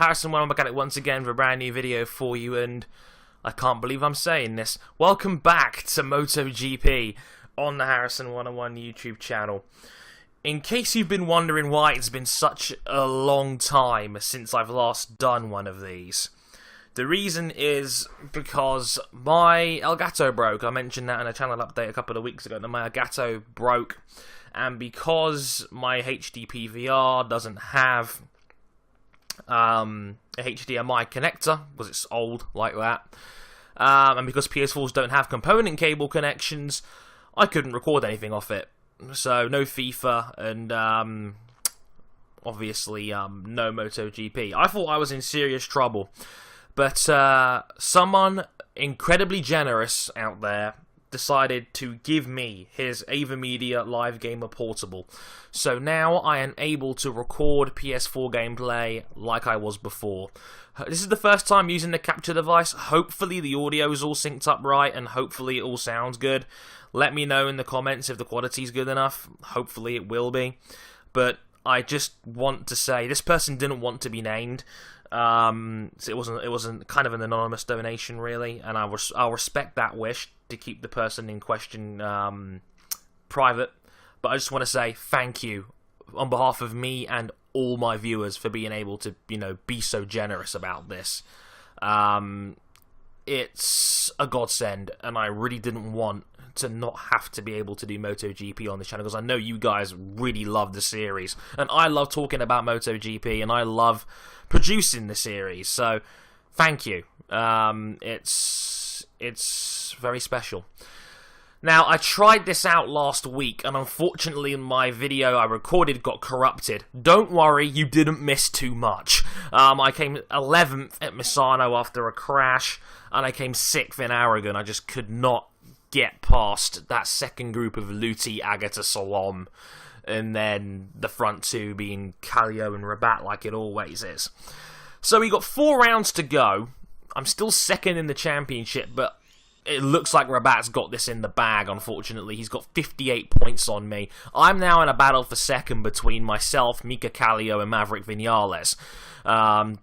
Harrison, I'm back at it once again for a brand new video for you, and I can't believe I'm saying this. Welcome back to MotoGP on the Harrison 101 YouTube channel. In case you've been wondering why it's been such a long time since I've last done one of these, the reason is because my Elgato broke. I mentioned that in a channel update a couple of weeks ago, that my Elgato broke, and because my HD PVR doesn't have a HDMI connector, because it's old like that, and because PS4s don't have component cable connections, I couldn't record anything off it. So no FIFA, and obviously no MotoGP. I thought I was in serious trouble, but someone incredibly generous out there decided to give me his AverMedia Live Gamer Portable. So now I am able to record PS4 gameplay like I was before. This is the first time using the capture device. Hopefully the audio is all synced up right, and hopefully it all sounds good. Let me know in the comments if the quality's good enough. Hopefully it will be. But I just want to say, this person didn't want to be named. So it wasn't kind of an anonymous donation, really, and I'll respect that wish to keep the person in question private. But I just want to say thank you on behalf of me and all my viewers for being able to, be so generous about this. It's a godsend, and I really didn't want to not have to be able to do MotoGP on this channel, because I know you guys really love the series, and I love talking about MotoGP, and I love producing the series, so thank you. It's very special. Now, I tried this out last week, and unfortunately my video I recorded got corrupted. Don't worry, you didn't miss too much. I came 11th at Misano after a crash, and I came 6th in Aragon. I just could not get past that second group of Luti, Agata, Salom, and then the front two being Kallio and Rabat like it always is. So we got 4 rounds to go. I'm still second in the championship, but it looks like Rabat's got this in the bag, unfortunately. He's got 58 points on me. I'm now in a battle for second between myself, Mika Kallio, and Maverick Vinales.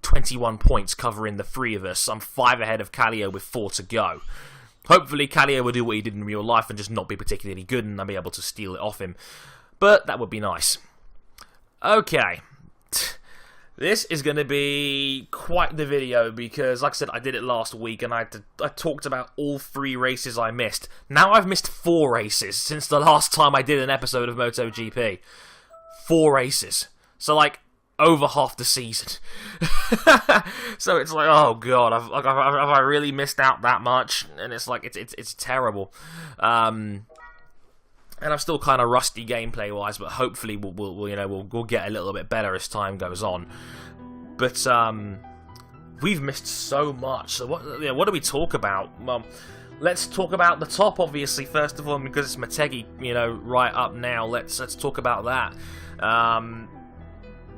21 points covering the 3 of us. I'm 5 ahead of Kallio with 4 to go. Hopefully Kallio will do what he did in real life and just not be particularly good, and I'll be able to steal it off him. But that would be nice. Okay. This is going to be quite the video, because, like I said, I did it last week, and I talked about all 3 races I missed. Now I've missed 4 races since the last time I did an episode of MotoGP. 4 races. So, like, over half the season. So it's like, oh god, have I really missed out that much? And it's like, it's terrible. And I'm still kind of rusty gameplay wise, but hopefully we'll get a little bit better as time goes on. But we've missed so much. So what do we talk about? Well, let's talk about the top, obviously, first of all, because it's Motegi, right up now. Let's talk about that.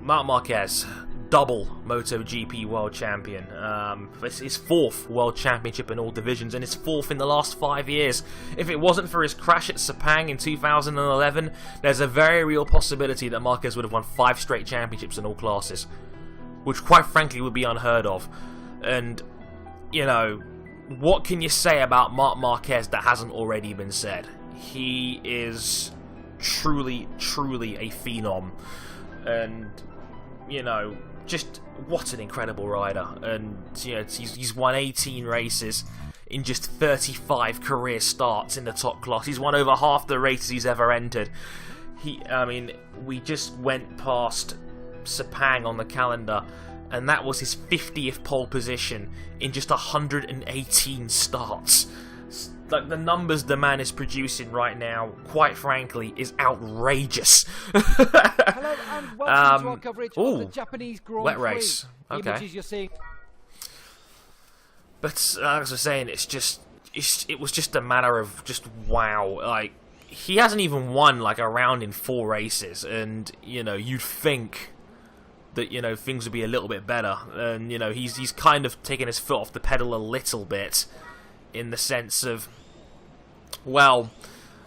Marc Marquez, double MotoGP World Champion. It's his 4th World Championship in all divisions, and his 4th in the last 5 years. If it wasn't for his crash at Sepang in 2011, there's a very real possibility that Marquez would have won 5 straight championships in all classes, which quite frankly would be unheard of. And, what can you say about Marc Marquez that hasn't already been said? He is truly, truly a phenom. And just what an incredible rider. And he's won 18 races in just 35 career starts in the top class. He's won over half the races he's ever entered. We just went past Sepang on the calendar, and that was his 50th pole position in just 118 starts. Like, the numbers the man is producing right now, quite frankly, is outrageous. Hello and welcome to our coverage of the Japanese Grand Prix. Wet race. Okay. The images you're seeing. But as I was saying, it was just a matter of just wow. Like, he hasn't even won like a round in 4 races, and you'd think that things would be a little bit better. And he's kind of taken his foot off the pedal a little bit, in the sense of, well,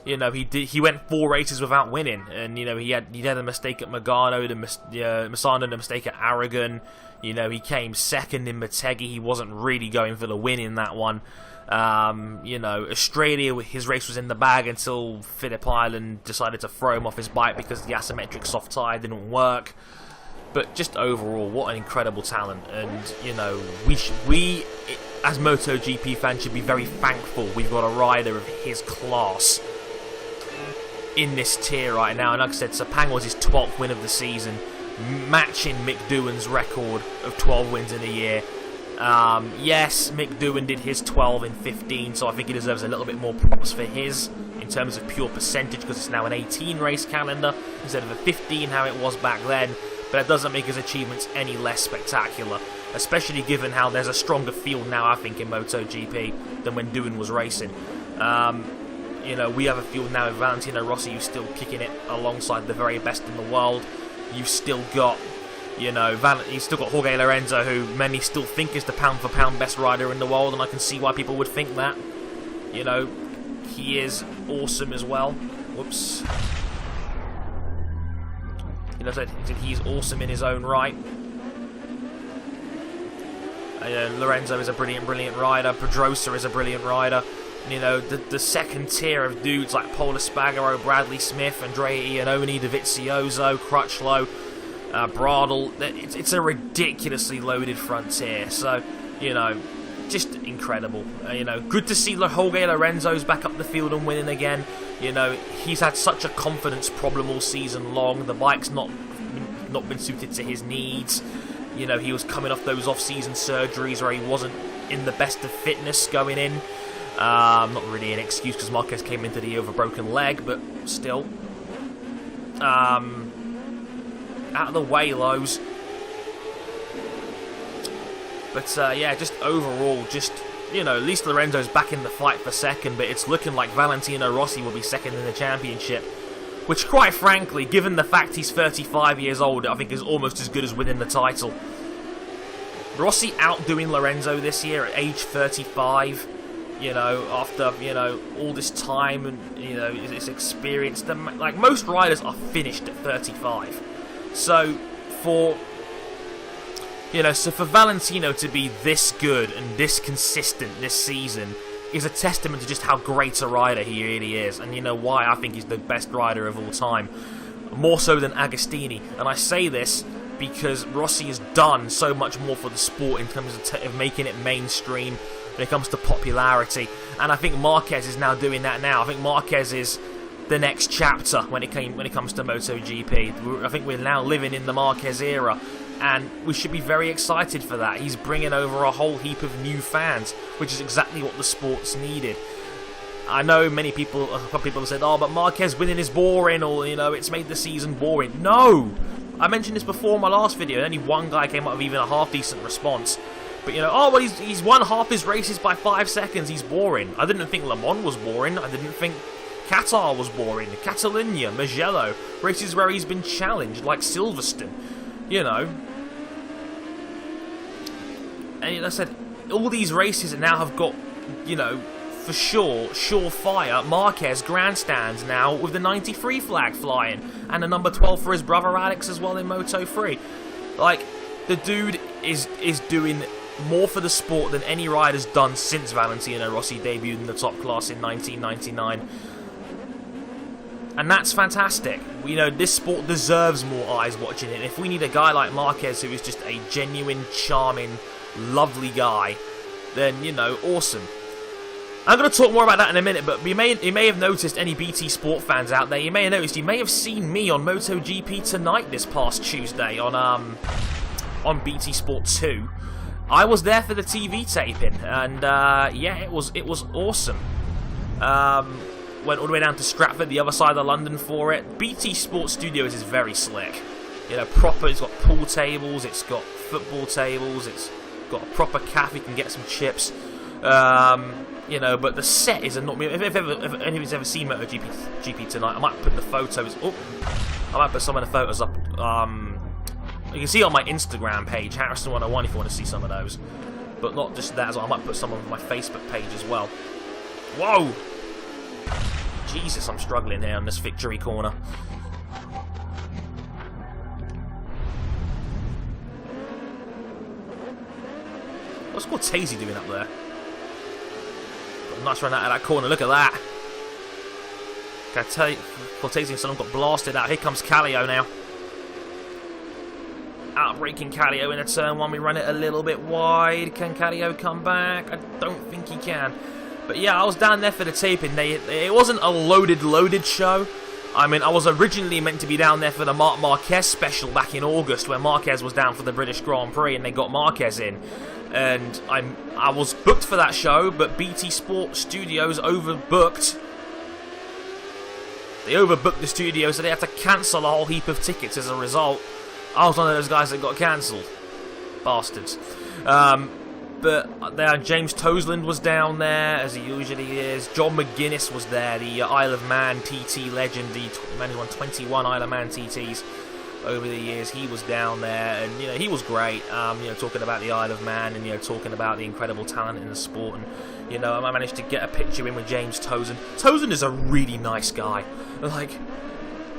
You know, he went 4 races without winning, and you know he had a mistake at Magano, Misano, the mistake at Aragon. You know, he came second in Motegi. He wasn't really going for the win in that one. You know, Australia, his race was in the bag until Phillip Island decided to throw him off his bike because the asymmetric soft tyre didn't work. But just overall, what an incredible talent, and you know, we as MotoGP fans should be very thankful we've got a rider of his class in this tier right now. And like I said, Sepang was his 12th win of the season, matching Mick Doohan's record of 12 wins in a year. Yes, Mick Doohan did his 12 in 15, so I think he deserves a little bit more props for his in terms of pure percentage, because it's now an 18 race calendar instead of a 15 how it was back then. But it doesn't make his achievements any less spectacular, especially given how there's a stronger field now, I think, in MotoGP than when Doohan was racing. You know, we have a field now with Valentino Rossi who's still kicking it alongside the very best in the world. You've still got, you know, you've still got Jorge Lorenzo, who many still think is the pound-for-pound best rider in the world, and I can see why people would think that. You know, he is awesome as well. Whoops. You know, he's awesome in his own right. Lorenzo is a brilliant rider. Pedrosa is a brilliant rider. You know, the second tier of dudes like Pol Espargaro, Bradley Smith, Andrea Iannone, Dovizioso, Crutchlow, Bradle. It's a ridiculously loaded front tier. So, you know, just incredible. You know, good to see Jorge Lorenzo's back up the field and winning again. You know, he's had such a confidence problem all season long. The bike's not been suited to his needs. You know, he was coming off those off-season surgeries where he wasn't in the best of fitness going in. Not really an excuse because Marquez came into the year with a broken leg, but still. Out of the way, Lowe's. But yeah, just overall, just, you know, at least Lorenzo's back in the fight for second, but it's looking like Valentino Rossi will be second in the championship. Which, quite frankly, given the fact he's 35 years old, I think is almost as good as winning the title. Rossi outdoing Lorenzo this year at age 35. You know, after, you know, all this time and, you know, his experience. Like, most riders are finished at 35. So, for Valentino to be this good and this consistent this season is a testament to just how great a rider he really is. And you know why I think he's the best rider of all time. More so than Agostini. And I say this because Rossi has done so much more for the sport in terms of making it mainstream when it comes to popularity. And I think Marquez is now doing that now. I think Marquez is the next chapter when it comes to MotoGP. I think we're now living in the Marquez era, and we should be very excited for that. He's bringing over a whole heap of new fans, which is exactly what the sport's needed. I know a couple of people have said, oh, but Marquez winning is boring, or, you know, it's made the season boring. No! I mentioned this before in my last video, and only one guy came up with even a half-decent response. But, you know, oh, well, he's won half his races by 5 seconds, he's boring. I didn't think Le Mans was boring. I didn't think Qatar was boring. Catalunya, Mugello, races where he's been challenged, like Silverstone. You know. And like I said, all these races now have got, you know, for sure, surefire Marquez grandstands now with the 93 flag flying. And the number 12 for his brother Alex as well in Moto3. Like, the dude is doing more for the sport than any rider's done since Valentino Rossi debuted in the top class in 1999. And that's fantastic. You know, this sport deserves more eyes watching it. If we need a guy like Marquez who is just a genuine, charming, lovely guy, then, you know, awesome. I'm going to talk more about that in a minute, but you may have noticed, any BT Sport fans out there, you may have seen me on MotoGP Tonight this past Tuesday on BT Sport 2. I was there for the TV taping, and yeah, it was awesome. Went all the way down to Stratford, the other side of London, for it. BT Sport Studios is very slick. You know, proper. It's got pool tables, it's got football tables, it's got a proper cafe. You can get some chips. You know, but the set is enormous. If anyone's ever seen MotoGP Tonight, I might put the photos. Oh, I might put some of the photos up. You can see on my Instagram page, Harrison101, if you want to see some of those. But not just that as well. I might put some on my Facebook page as well. Whoa! Jesus, I'm struggling here on this victory corner. What's Cortese doing up there? Got a nice run out of that corner. Look at that. Cortese and Solon got blasted out. Here comes Kallio now. Outbraking Kallio in a turn one. We run it a little bit wide. Can Kallio come back? I don't think he can. But yeah, I was down there for the taping. It wasn't a loaded show. I mean, I was originally meant to be down there for the Marquez special back in August, where Marquez was down for the British Grand Prix and they got Marquez in. And I was booked for that show, but BT Sport Studios overbooked. They overbooked the studio, so they had to cancel a whole heap of tickets as a result. I was one of those guys that got cancelled. Bastards. But there, James Toseland was down there, as he usually is. John McGuinness was there, the Isle of Man TT legend. The man who won 21 Isle of Man TTs over the years. He was down there, and he was great. Talking about the Isle of Man, and talking about the incredible talent in the sport. And I managed to get a picture in with James Toseland. Toseland is a really nice guy. Like,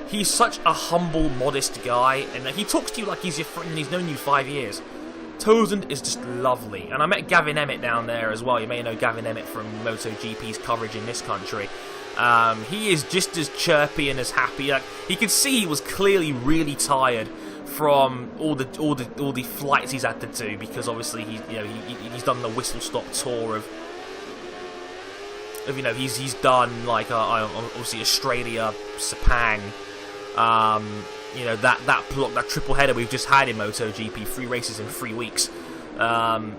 he's such a humble, modest guy, and he talks to you like he's your friend and he's known you 5 years. Toseland is just lovely. And I met Gavin Emmett down there as well. You may know Gavin Emmett from MotoGP's coverage in this country. He is just as chirpy and as happy. Like, he could see he was clearly really tired from all the flights he's had to do, because obviously he's done the whistle stop tour of he's done like obviously Australia, Sepang, that triple header we've just had in MotoGP, 3 races in 3 weeks, and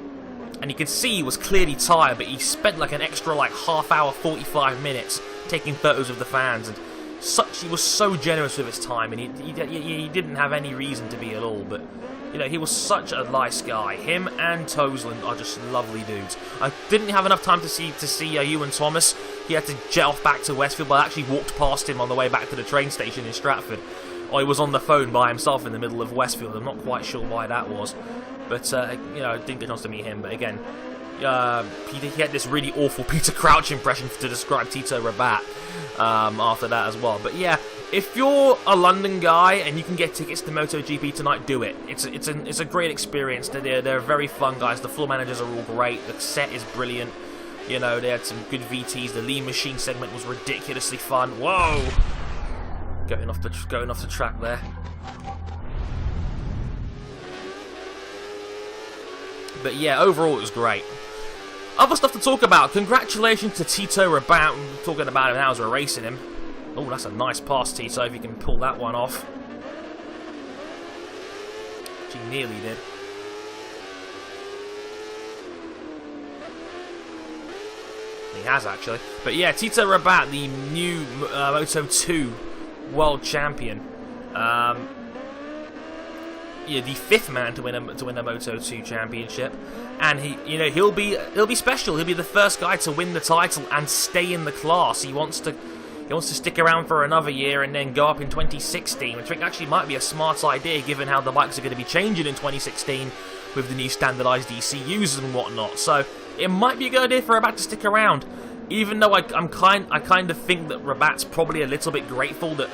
you could see he was clearly tired, but he spent like an extra half hour, 45 minutes taking photos of the fans, and he was so generous with his time, and he didn't have any reason to be at all, but he was such a nice guy. Him and Toseland are just lovely dudes. I didn't have enough time to see Ewan Thomas. He had to jet off back to Westfield, but I actually walked past him on the way back to the train station in Stratford. Or he was on the phone by himself in the middle of Westfield. I'm not quite sure why that was, but I didn't get a chance to meet him. But again, he had this really awful Peter Crouch impression to describe Tito Rabat after that as well. But yeah, if you're a London guy and you can get tickets to MotoGP tonight, do it. It's a great experience. They're very fun guys. The floor managers are all great. The set is brilliant. They had some good VTs. The Lean Machine segment was ridiculously fun. Whoa! Going off the track there. But yeah, overall it was great. Other stuff to talk about. Congratulations to Tito Rabat. We're talking about him now as we're racing him. Oh, that's a nice pass, Tito, if you can pull that one off. She nearly did. He has, actually. But yeah, Tito Rabat, the new Moto2 world champion. The 5th man to win a Moto2 championship, and he'll be special. He'll be the first guy to win the title and stay in the class. He wants to stick around for another year and then go up in 2016, which I think actually might be a smart idea given how the bikes are going to be changing in 2016 with the new standardised ECUs and whatnot. So it might be a good idea for Rabat to stick around, even though I kind of think that Rabat's probably a little bit grateful that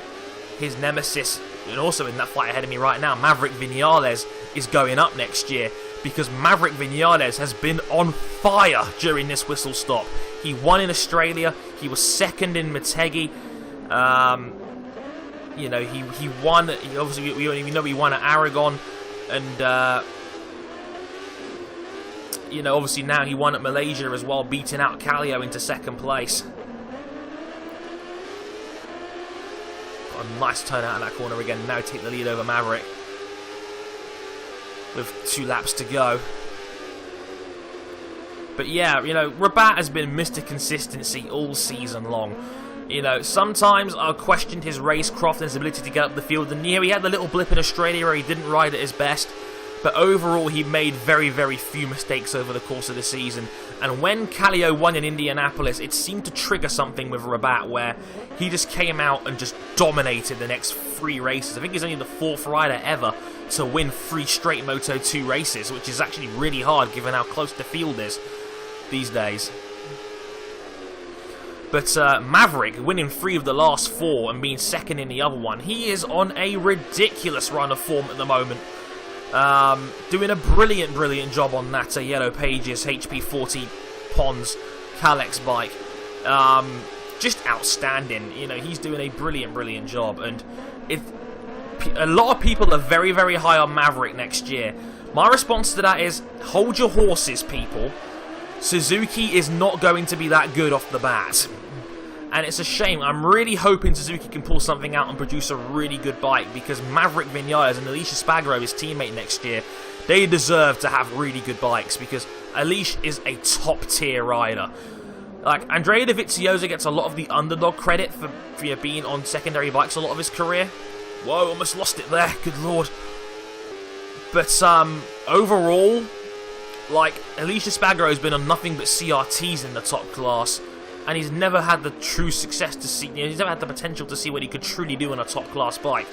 his nemesis, and also in that fight ahead of me right now, Maverick Vinales, is going up next year, because Maverick Vinales has been on fire during this whistle stop. He won in Australia. He was second in Motegi. He won. Obviously, we know he won at Aragon, and obviously now he won at Malaysia as well, beating out Kallio into 2nd place. Got a nice turn out of that corner again. Now take the lead over Maverick with 2 laps to go. But yeah, Rabat has been Mr. Consistency all season long. Sometimes I questioned his racecraft and his ability to get up the field, and he had the little blip in Australia where he didn't ride at his best. But overall, he made very, very few mistakes over the course of the season. And when Kallio won in Indianapolis, it seemed to trigger something with Rabat, where he just came out and just dominated the next 3 races. I think he's only the 4th rider ever to win 3 straight Moto2 races, which is actually really hard given how close the field is these days. But Maverick, winning 3 of the last 4 and being second in the other one, he is on a ridiculous run of form at the moment. Doing a brilliant job on that Yellow Pages HP40 Pons Kalex bike. Just outstanding. You know, he's doing a brilliant job. And a lot of people are very high on Maverick next year. My response to that is, hold your horses, people. Suzuki is not going to be that good off the bat. And it's a shame. I'm really hoping Suzuki can pull something out and produce a really good bike, because Maverick Vinales and Alicia Spagro, his teammate next year, they deserve to have really good bikes, because Alicia is a top-tier rider. Like, Andrea Dovizioso gets a lot of the underdog credit for being on secondary bikes a lot of his career. Whoa, almost lost it there, good lord. But, overall, like, Alicia Spagro has been on nothing but CRTs in the top class, and he's never had the true success to see, he's never had the potential to see what he could truly do on a top class bike.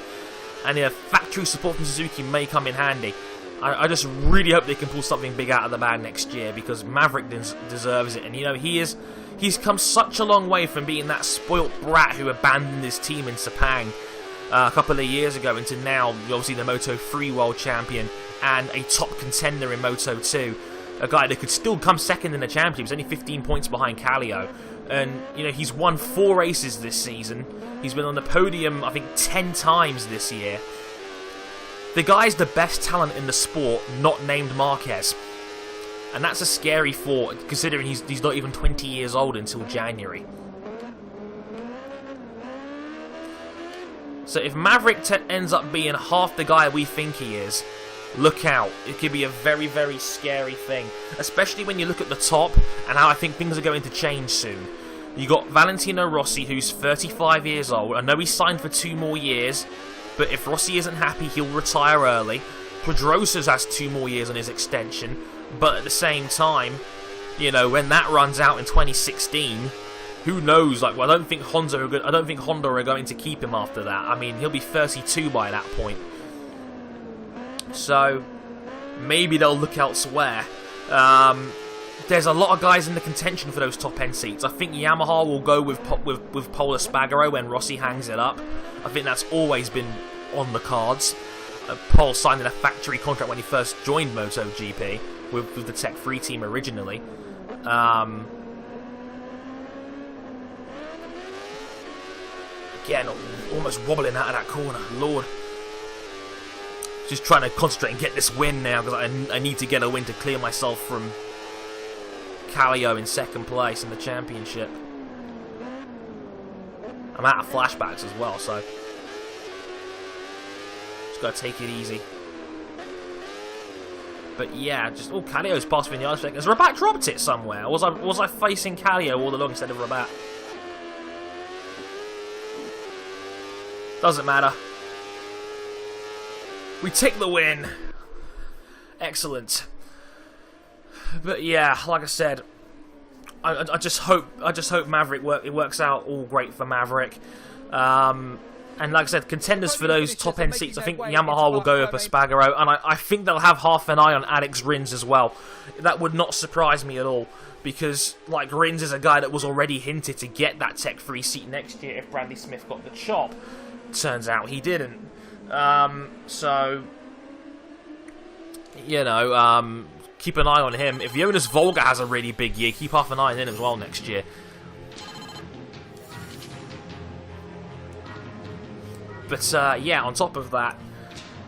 And factory support from Suzuki may come in handy. I just really hope they can pull something big out of the bag next year, because Maverick deserves it. And you know, he's come such a long way from being that spoilt brat who abandoned his team in Sepang a couple of years ago into now obviously the Moto 3 world champion and a top contender in Moto 2. A guy that could still come second in the championship. He's only 15 points behind Kallio. And, you know, he's won 4 races this season. He's been on the podium, I think, 10 times this year. The guy's the best talent in the sport, not named Marquez. And that's a scary thought, considering he's not even 20 years old until January. So if Maverick ends up being half the guy we think he is, look out. It could be a very scary thing. Especially when you look at the top and how I think things are going to change soon. You got Valentino Rossi, who's 35 years old. I know he's signed for 2 more years, but if Rossi isn't happy, he'll retire early. Pedrosa's has 2 more years on his extension, but at the same time, you know, when that runs out in 2016, who knows? Like, well, I don't think Honda are going to keep him after that. I mean, he'll be 32 by that point. So maybe they'll look elsewhere. There's a lot of guys in the contention for those top-end seats. I think Yamaha will go with Pol Espargaro when Rossi hangs it up. I think that's always been on the cards. Pol signed a factory contract when he first joined MotoGP with the Tech 3 team originally. Again, almost wobbling out of that corner. Lord. Just trying to concentrate and get this win now, because I need to get a win to clear myself from Kallio in second place in the championship. I'm out of flashbacks as well, so just gotta take it easy. But yeah, just Kallio's past Vinales. Has Rabat dropped it somewhere? Or was I facing Kallio all along instead of Rabat? Doesn't matter. We take the win. Excellent. But yeah, like I said, I just hope Maverick works out all great for Maverick. And like I said, contenders for those top end seats, I think Yamaha will go with Espargaro, and I think they'll have half an eye on Alex Rins as well. That would not surprise me at all, because like Rins is a guy that was already hinted to get that Tech 3 seat next year if Bradley Smith got the chop. Turns out he didn't. So, you know, keep an eye on him. If Jonas Volga has a really big year, keep half an eye on him as well next year. But, yeah, on top of that,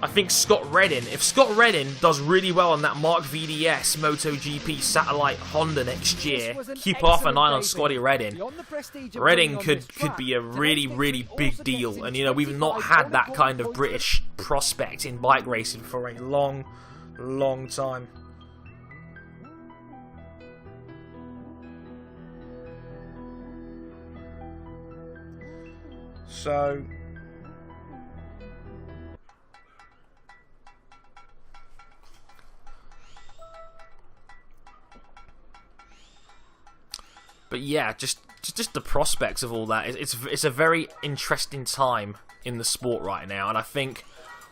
I think Scott Reddin, if Scott Reddin does really well on that Mark VDS MotoGP satellite Honda next year, keep half an eye on Scotty Reddin. Reddin could be a really big deal. And, you know, we've not had that kind of British prospect in bike racing for a long time. So... But yeah, just the prospects of all that. It's a very interesting time in the sport right now, and I think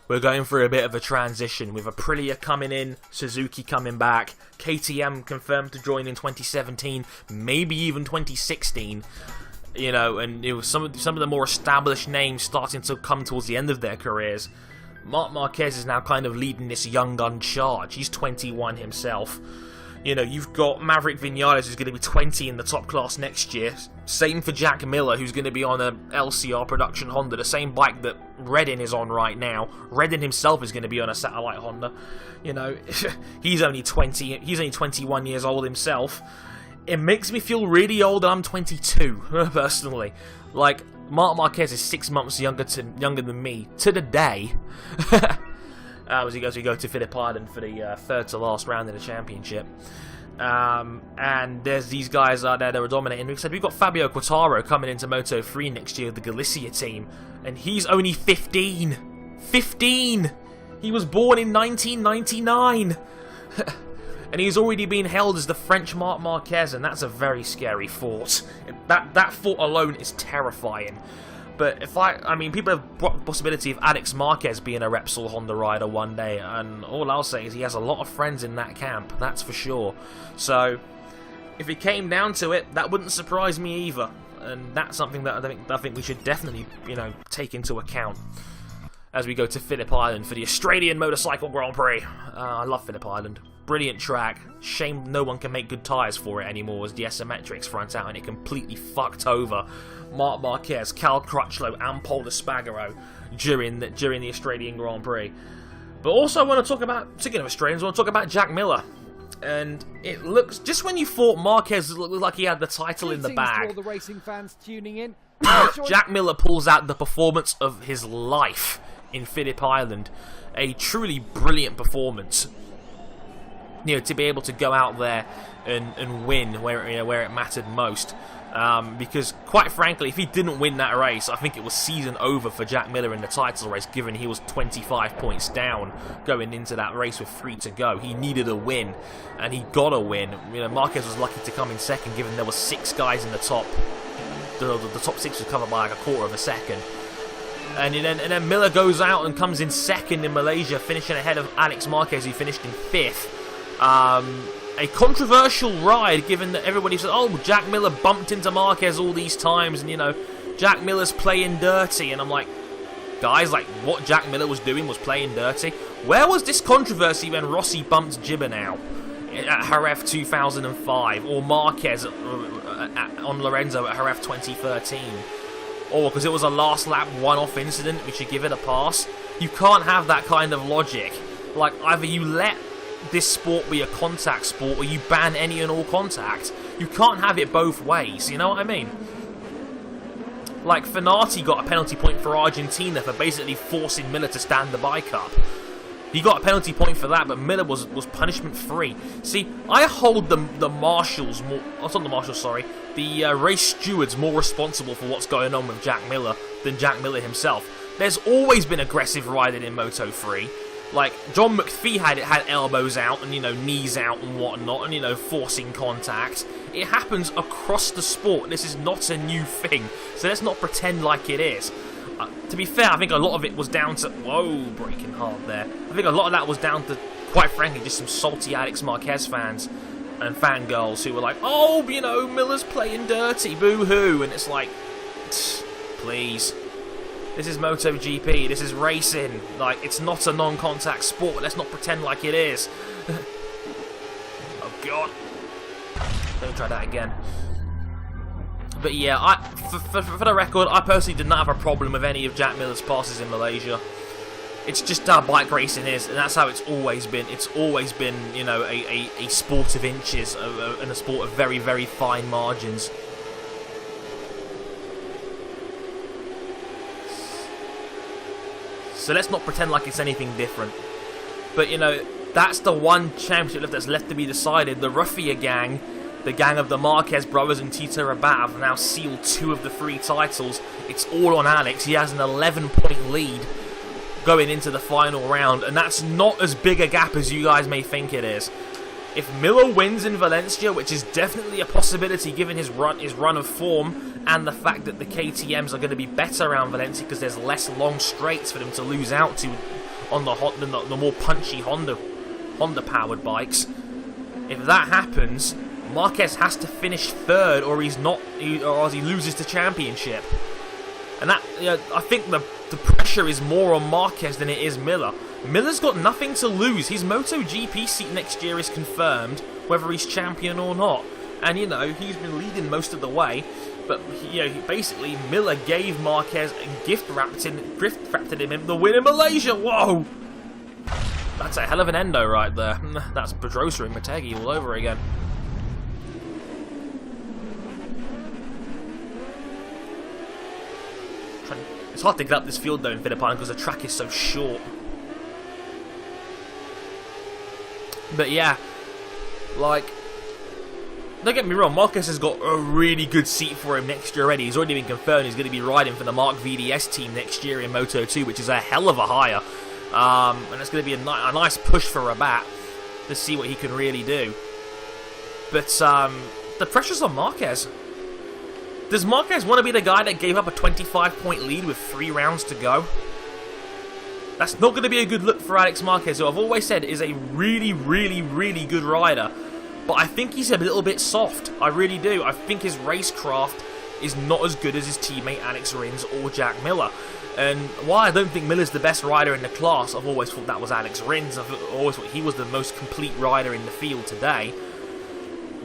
we're going through a bit of a transition with Aprilia coming in, Suzuki coming back, KTM confirmed to join in 2017, maybe even 2016. You know, and it was some of the more established names starting to come towards the end of their careers. Marc Marquez is now kind of leading this young gun charge. He's 21 himself. You know, you've got Maverick Vinales, who's going to be 20 in the top class next year. Same for Jack Miller, who's going to be on a LCR production Honda, the same bike that Reddin is on right now. Reddin himself is going to be on a satellite Honda. You know, he's only 20. He's only 21 years old himself. It makes me feel really old that I'm 22, personally. Like, Marc Marquez is 6 months younger than me, to the day. As we go to Phillip Island for the third to last round in the championship. And there's these guys out there that are dominating. Like I said, we've got Fabio Quartararo coming into Moto3 next year, the Galicia team. And he's only 15! 15! He was born in 1999! And he's already been hailed as the French Marc Marquez, and that's a very scary thought. That thought alone is terrifying. But I mean, people have brought the possibility of Alex Marquez being a Repsol Honda rider one day, and all I'll say is he has a lot of friends in that camp, that's for sure. So, if it came down to it, that wouldn't surprise me either. And that's something that I think we should definitely, you know, take into account as we go to Phillip Island for the Australian Motorcycle Grand Prix. I love Phillip Island. Brilliant track. Shame no one can make good tyres for it anymore as the Isometrics front out and it completely fucked over Marc Marquez, Cal Crutchlow and Paul Espargaro during the Australian Grand Prix. But also I want to talk about, speaking of Australians, I want to talk about Jack Miller. And it looks, just when you thought Marquez looked like he had the title in the bag, all the racing fans tuning in. Jack Miller pulls out the performance of his life in Phillip Island. A truly brilliant performance. You know, to be able to go out there and win where it mattered most. Because, quite frankly, if he didn't win that race, I think it was season over for Jack Miller in the title race, given he was 25 points down going into that race with 3 to go. He needed a win, and he got a win. You know, Marquez was lucky to come in second, given there were 6 guys in the top. The top 6 was covered by like a quarter of a second. And then Miller goes out and comes in second in Malaysia, finishing ahead of Alex Marquez, who finished in 5th. A controversial ride, given that everybody said, oh, Jack Miller bumped into Marquez all these times, and, you know, Jack Miller's playing dirty. And I'm like, guys, like, what Jack Miller was doing was playing dirty. Where was this controversy when Rossi bumped Gibernau at Jerez 2005, or Marquez on Lorenzo at Jerez 2013? Or because it was a last lap one-off incident, we should give it a pass? You can't have that kind of logic. Like, either you let this sport be a contact sport, or you ban any and all contact. You can't have it both ways, you know what I mean? Like, Fenati got a penalty point for Argentina for basically forcing Miller to stand the bike up. He got a penalty point for that, but Miller was punishment free. See, I hold the marshals more, not the marshals, sorry, the race stewards more responsible for what's going on with Jack Miller than Jack Miller himself. There's always been aggressive riding in Moto3. Like, John McPhee had elbows out and, you know, knees out and whatnot, and, you know, forcing contact. It happens across the sport. This is not a new thing, so let's not pretend like it is. To be fair, I think a lot of it was down to... Whoa, braking hard there. I think a lot of that was down to, quite frankly, just some salty Alex Marquez fans and fangirls who were like, oh, you know, Miller's playing dirty, boo-hoo. And it's like, please. This is MotoGP, this is racing. Like, it's not a non-contact sport. Let's not pretend like it is. Oh, God. Don't try that again. But yeah, for the record, I personally did not have a problem with any of Jack Miller's passes in Malaysia. It's just how bike racing is, and that's how it's always been. It's always been, you know, a sport of inches and a sport of very, very fine margins. So let's not pretend like it's anything different. But, you know, that's the one championship that's left to be decided. The Ruffia gang, the gang of the Marquez brothers and Tito Rabat, have now sealed 2 of the 3 titles. It's all on Alex. He has an 11-point lead going into the final round, and that's not as big a gap as you guys may think it is. If Miller wins in Valencia, which is definitely a possibility given his run of form, and the fact that the KTMs are going to be better around Valencia because there's less long straights for them to lose out to on the more punchy Honda-powered bikes. If that happens, Marquez has to finish third, or he's not, or he loses the championship. And that, I think the pressure is more on Marquez than it is Miller. Miller's got nothing to lose. His MotoGP seat next year is confirmed, whether he's champion or not. And he's been leading most of the way. But basically Miller gave Marquez and gift wrapped him the win in Malaysia. Whoa! That's a hell of an endo right there. That's Pedrosa and Motegi all over again. It's hard to get up this field though in Philippines because the track is so short. But yeah, don't get me wrong, Marquez has got a really good seat for him next year already. He's already been confirmed he's going to be riding for the Mark VDS team next year in Moto2, which is a hell of a hire. And it's going to be a nice push for Rabat to see what he can really do. But the pressure's on Marquez. Does Marquez want to be the guy that gave up a 25-point lead with 3 rounds to go? That's not going to be a good look for Alex Marquez, who I've always said is a really, really, really good rider. But I think he's a little bit soft. I really do. I think his racecraft is not as good as his teammate Alex Rins or Jack Miller. And while I don't think Miller's the best rider in the class, I've always thought that was Alex Rins. I've always thought he was the most complete rider in the field today.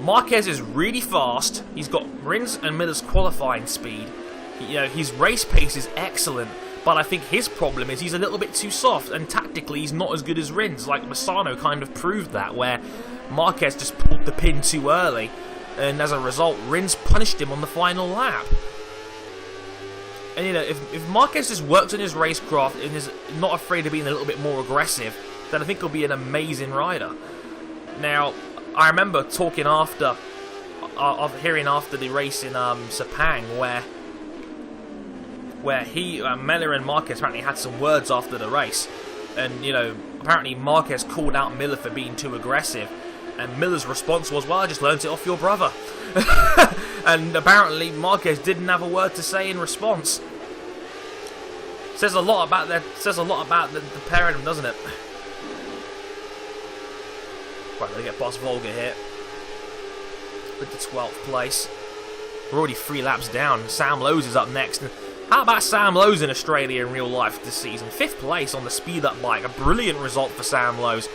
Marquez is really fast. He's got Rins and Miller's qualifying speed. His race pace is excellent. But I think his problem is he's a little bit too soft, and tactically he's not as good as Rins. Like Massano kind of proved that, where Marquez just pulled the pin too early, and as a result, Rins punished him on the final lap. And if Marquez just works on his racecraft and is not afraid of being a little bit more aggressive, then I think he'll be an amazing rider. Now, I remember talking after, hearing after the race in Sepang, where Miller and Marquez apparently had some words after the race, and apparently Marquez called out Miller for being too aggressive, and Miller's response was, "Well, I just learnt it off your brother." And apparently Marquez didn't have a word to say in response. Says a lot about the pair of them, doesn't it? Right, gonna get past Volga here with the 12th place. We're already 3 laps down. Sam Lowes is up next. And how about Sam Lowes in Australia in real life this season? 5th place on the speed-up bike. A brilliant result for Sam Lowes.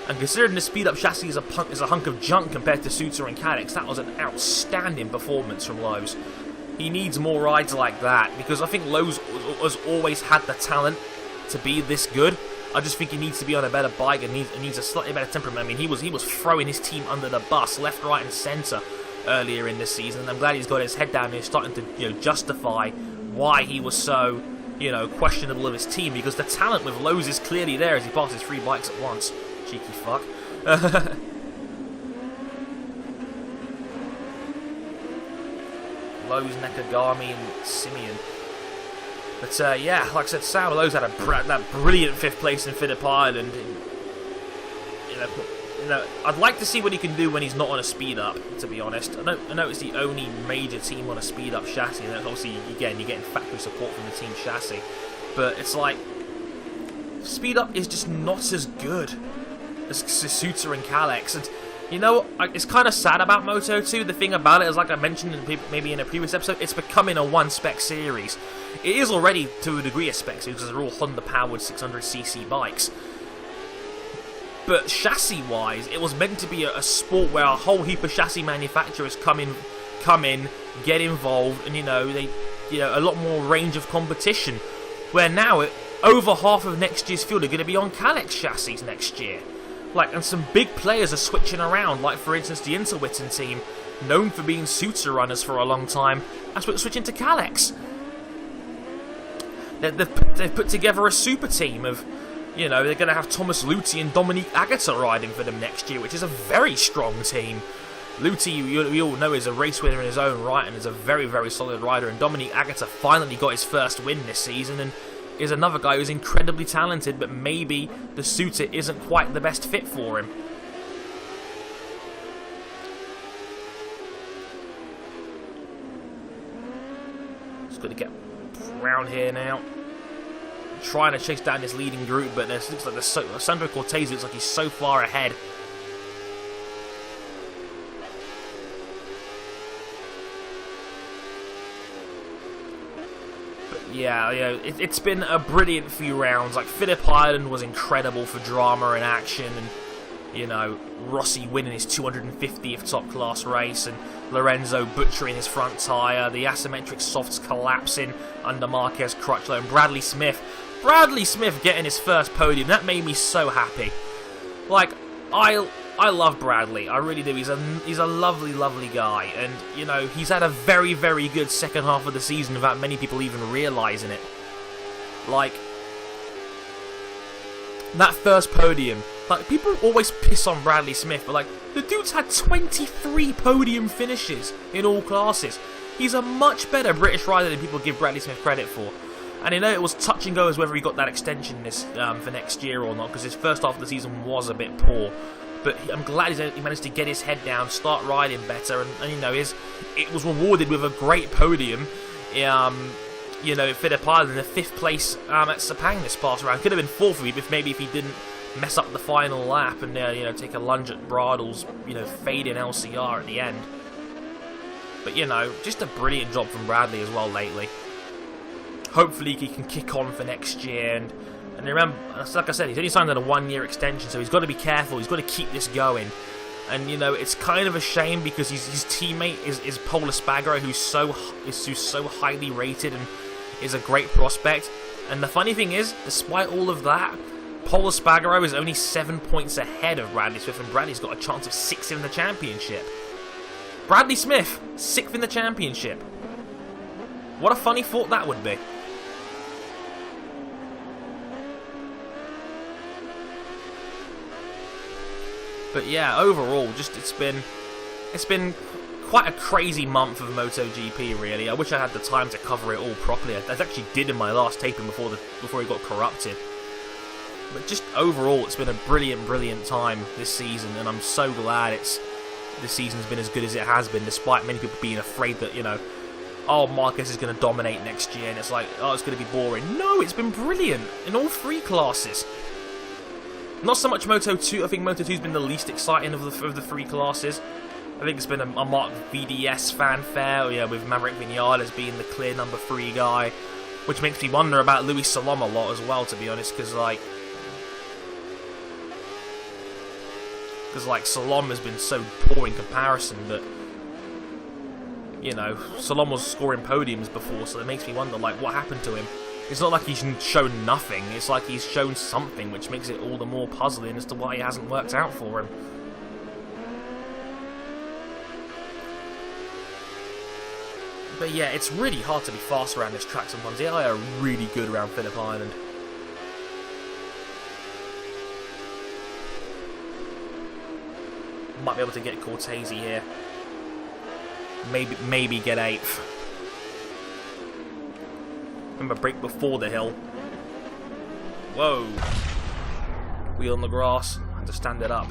And considering the speed-up chassis is a hunk of junk compared to Souter and Cadix, that was an outstanding performance from Lowes. He needs more rides like that, because I think Lowes has always had the talent to be this good. I just think he needs to be on a better bike and needs a slightly better temperament. I mean, he was throwing his team under the bus, left, right, and centre earlier in this season. And I'm glad he's got his head down and he's starting to justify why he was so questionable of his team, because the talent with Lowes is clearly there as he passes 3 bikes at once. Cheeky fuck. Lowes, Nakagami, and Simeon. But yeah, like I said, Sam Lowes had that brilliant 5th place in Phillip Island. I'd like to see what he can do when he's not on a speed up. To be honest, I know it's the only major team on a speed up chassis, and obviously again you're getting factory support from the team chassis. But it's like speed up is just not as good as Souter and Calix, and it's kind of sad about Moto2. The thing about it is, like I mentioned maybe in a previous episode, it's becoming a 1-spec series. It is already, to a degree, a spec series because they're all Honda-powered 600cc bikes. But chassis-wise, it was meant to be a sport where a whole heap of chassis manufacturers come in, get involved, and a lot more range of competition. Where now, over half of next year's field are going to be on Calix chassis next year. And some big players are switching around, like for instance the Interwitten team, known for being Souter runners for a long time, that's switching to Calix. They've put together a super team of, they're going to have Thomas Luthi and Dominique Agata riding for them next year, which is a very strong team. Luthi, we all know, is a race winner in his own right and is a very, very solid rider, and Dominique Agata finally got his first win this season, and is another guy who's incredibly talented, but maybe the Souter isn't quite the best fit for him. Just got to get around here now. Trying to chase down this leading group, but it looks like Sandro Cortez looks like he's so far ahead. yeah, it's been a brilliant few rounds. Like, Phillip Island was incredible for drama and action, and, you know, Rossi winning his 250th top-class race, and Lorenzo butchering his front tyre, the asymmetric softs collapsing under Marquez Crutchlow, and Bradley Smith getting his first podium. That made me so happy. Like, I love Bradley, I really do. He's a lovely, lovely guy, and, you know, he's had a very, very good second half of the season without many people even realising it. Like, that first podium, like, people always piss on Bradley Smith, but, like, the dude's had 23 podium finishes in all classes. He's a much better British rider than people give Bradley Smith credit for. And, you know, it was touch and go as whether he got that extension for next year or not, because his first half of the season was a bit poor. But I'm glad he managed to get his head down, start riding better, and you know, it was rewarded with a great podium. You know, Phillip Island in the 5th place at Sepang this past round. Could have been 4th if he didn't mess up the final lap and you know, take a lunge at Bradl's, you know, fading LCR at the end. But you know, just a brilliant job from Bradley as well lately. Hopefully he can kick on for next year, and remember, like I said, he's only signed on a 1-year extension, so he's got to be careful. He's got to keep this going. And, you know, it's kind of a shame because his teammate is Pol Espargaro, who's so highly rated and is a great prospect. And the funny thing is, despite all of that, Pol Espargaro is only 7 points ahead of Bradley Smith, and Bradley's got a chance of 6th in the championship. Bradley Smith, 6th in the championship. What a funny thought that would be. But yeah, overall, just it's been quite a crazy month of MotoGP, really. I wish I had the time to cover it all properly. I actually did in my last taping before it got corrupted. But just overall, it's been a brilliant, brilliant time this season, and I'm so glad this season's been as good as it has been, despite many people being afraid that, you know, oh, Marquez is going to dominate next year, and it's like, oh, it's going to be boring. No, it's been brilliant in all 3 classes. Not so much Moto 2. I think Moto 2's been the least exciting of the 3 classes. I think it's been a Mark VDS fanfare, yeah, with Maverick Vinales being the clear number 3 guy, which makes me wonder about Luis Salom a lot as well, to be honest, because like Salom has been so poor in comparison, but you know, Salom was scoring podiums before, so it makes me wonder, like, what happened to him? It's not like he's shown nothing, it's like he's shown something, which makes it all the more puzzling as to why it hasn't worked out for him. But yeah, it's really hard to be fast around this track sometimes. The AI are really good around Phillip Island. Might be able to get Cortese here. Maybe get 8th. Remember, brake before the hill. Whoa. Wheel on the grass. I had to stand it up.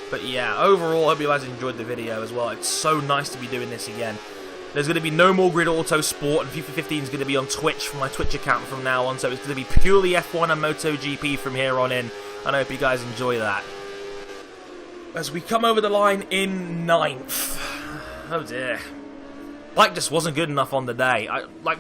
But yeah, overall, I hope you guys enjoyed the video as well. It's so nice to be doing this again. There's going to be no more Grid Auto Sport, and FIFA 15 is going to be on Twitch for my Twitch account from now on, so it's going to be purely F1 and MotoGP from here on in, and I hope you guys enjoy that. As we come over the line in 9th. Oh dear. Bike just wasn't good enough on the day.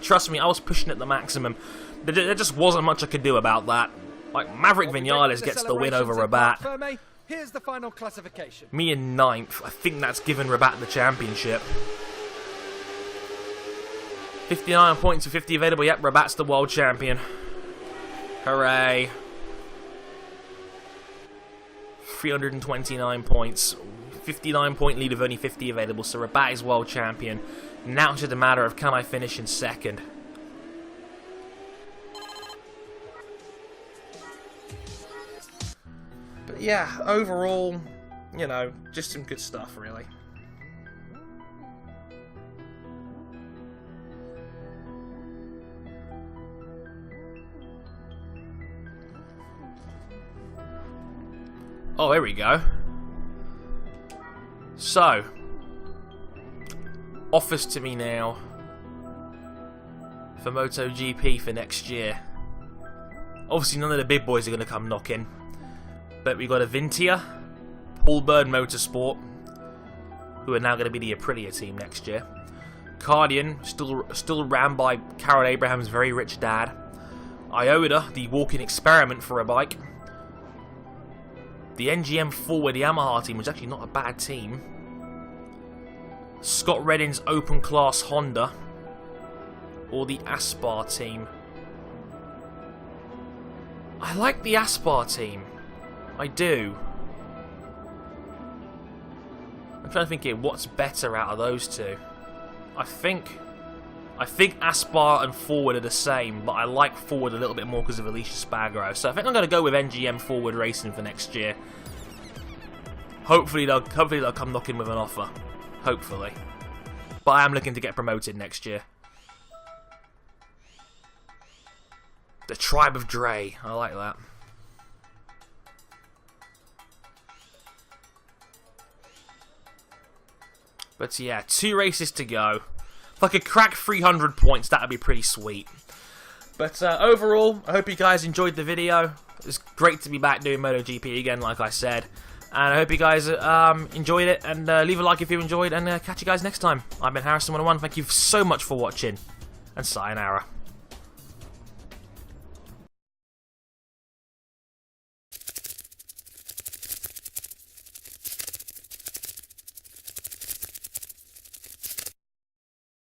Trust me, I was pushing at the maximum. There just wasn't much I could do about that. Like, Maverick Vinales gets the win over Rabat. Here's the final classification. Me in 9th. I think that's given Rabat the championship. 59 points for 50 available. Yep, Rabat's the world champion. Hooray. 329 points. 59 point lead with only 50 available, so Rabat is world champion. Now it's just a matter of, can I finish in 2nd? But yeah, overall, you know, just some good stuff, really. Oh, here we go. So, offers to me now for MotoGP for next year. Obviously, none of the big boys are going to come knocking. But we've got Avintia, Paul Bird Motorsport, who are now going to be the Aprilia team next year. Cardian, still ran by Carol Abraham's very rich dad. Iota, the walking experiment for a bike. The NGM Forward Yamaha team was actually not a bad team. Scott Redding's Open Class Honda. Or the Aspar team. I like the Aspar team. I do. I'm trying to think here, what's better out of those two? I think Aspar and Forward are the same, but I like Forward a little bit more because of Alicia Spagro. So I think I'm going to go with NGM Forward Racing for next year. Hopefully they'll come knocking with an offer. Hopefully. But I am looking to get promoted next year. The Tribe of Dre. I like that. But yeah, 2 races to go. If I could crack 300 points, that would be pretty sweet. But overall, I hope you guys enjoyed the video. It's great to be back doing MotoGP again, like I said. And I hope you guys enjoyed it. And leave a like if you enjoyed. And catch you guys next time. I've been Harrison101. Thank you so much for watching. And sayonara.